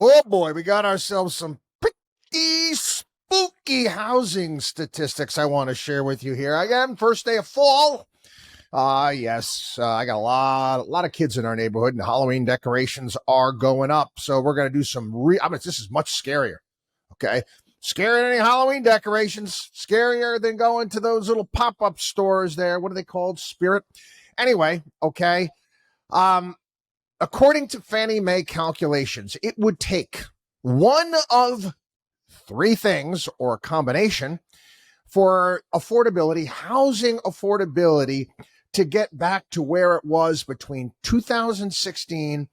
Oh boy, we got ourselves some pretty spooky housing statistics I want to share with you here. Again, first day of fall. Yes, I got a lot of kids in our neighborhood, and Halloween decorations are going up. So we're gonna do some. This is much scarier. Okay, scarier than any Halloween decorations. Scarier than going to those little pop-up stores there. What are they called? Spirit. Anyway, okay. Um, According to Fannie Mae calculations, it would take one of three things or a combination for housing affordability, to get back to where it was between 2016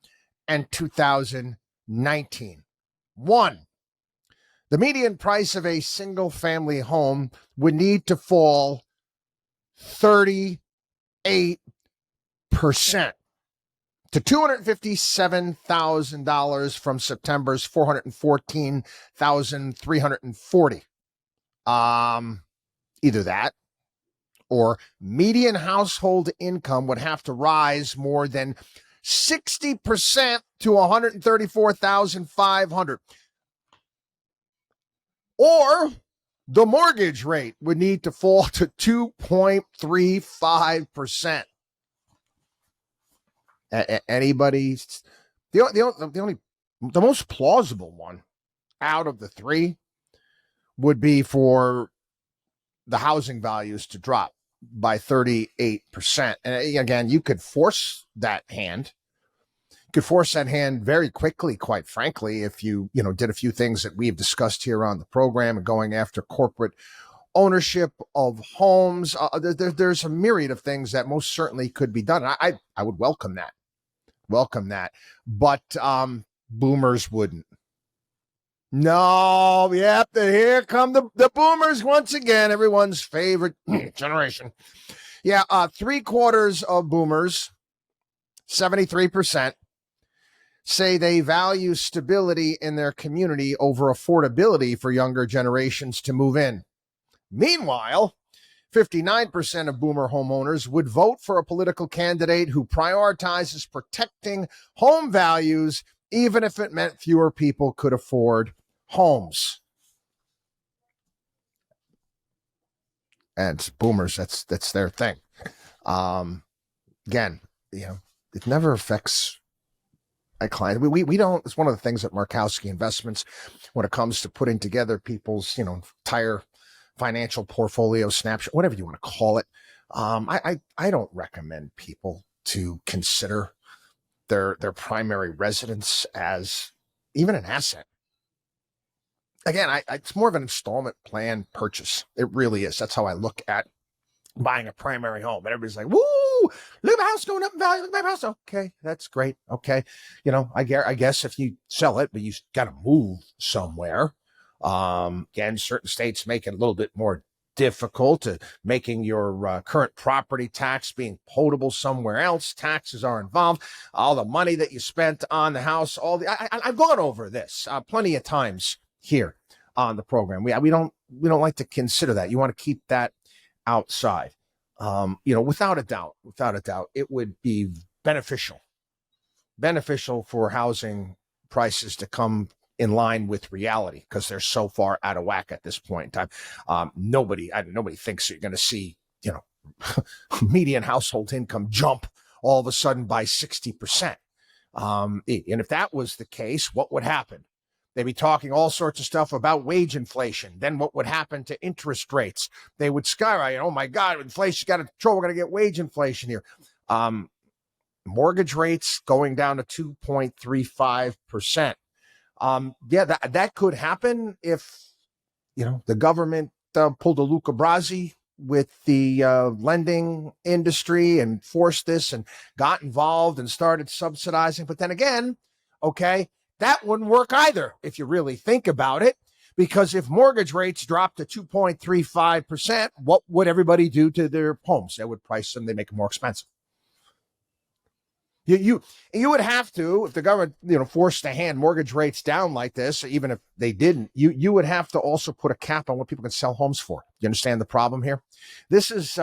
and 2019. One, the median price of a single family home would need to fall 38% to $257,000 from September's $414,340. Either that, or median household income would have to rise more than 60% to $134,500. Or the mortgage rate would need to fall to 2.35%. Anybody? The most plausible one out of the three would be for the housing values to drop by 38%. And again, you could force that hand. You could force that hand very quickly, quite frankly, if you did a few things that we've discussed here on the program, and going after corporate ownership of homes. There's a myriad of things that most certainly could be done. I would welcome that. But boomers wouldn't. No, yep, here come the boomers once again, everyone's favorite generation. Yeah, 3/4 of boomers, 73%, say they value stability in their community over affordability for younger generations to move in. Meanwhile, 59% of boomer homeowners would vote for a political candidate who prioritizes protecting home values, even if it meant fewer people could afford homes. And boomers, that's their thing. Again, it never affects a client. We don't. It's one of the things at Markowski Investments, when it comes to putting together people's entire financial portfolio snapshot, whatever you want to call it. I don't recommend people to consider their primary residence as even an asset. Again, it's more of an installment plan purchase. It really is. That's how I look at buying a primary home. And everybody's like, woo, look at my house going up in value. Look at my house. Okay, that's great. Okay. I guess if you sell it, but you got to move somewhere. Again, certain states make it a little bit more difficult to making your current property tax being potable somewhere else. Taxes are involved. All the money that you spent on the house, I've gone over this plenty of times here on the program. We don't like to consider that. You want to keep that outside. Without a doubt, it would be beneficial for housing prices to come in line with reality, because they're so far out of whack at this point in time. Nobody thinks you're going to see, median household income jump all of a sudden by 60%. And if that was the case, what would happen? They'd be talking all sorts of stuff about wage inflation. Then what would happen to interest rates? They would skyrocket. Oh my God, inflation's got to control. We're going to get wage inflation here. Mortgage rates going down to 2.35%. That could happen if, the government pulled a Luca Brasi with the lending industry and forced this and got involved and started subsidizing. But then again, okay, that wouldn't work either if you really think about it, because if mortgage rates drop to 2.35%, what would everybody do to their homes? They would price them, they make them more expensive. You would have to, if the government, forced to hand mortgage rates down like this, or even if they didn't, you would have to also put a cap on what people can sell homes for. You understand the problem here? This is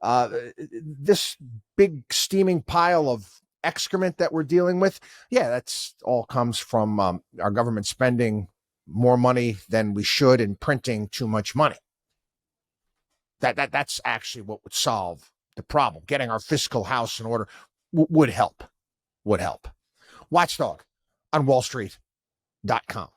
this big steaming pile of excrement that we're dealing with, yeah, that's all comes from our government spending more money than we should and printing too much money. That's actually what would solve the problem. Getting our fiscal house in order would help. WatchDog on wallstreet.com.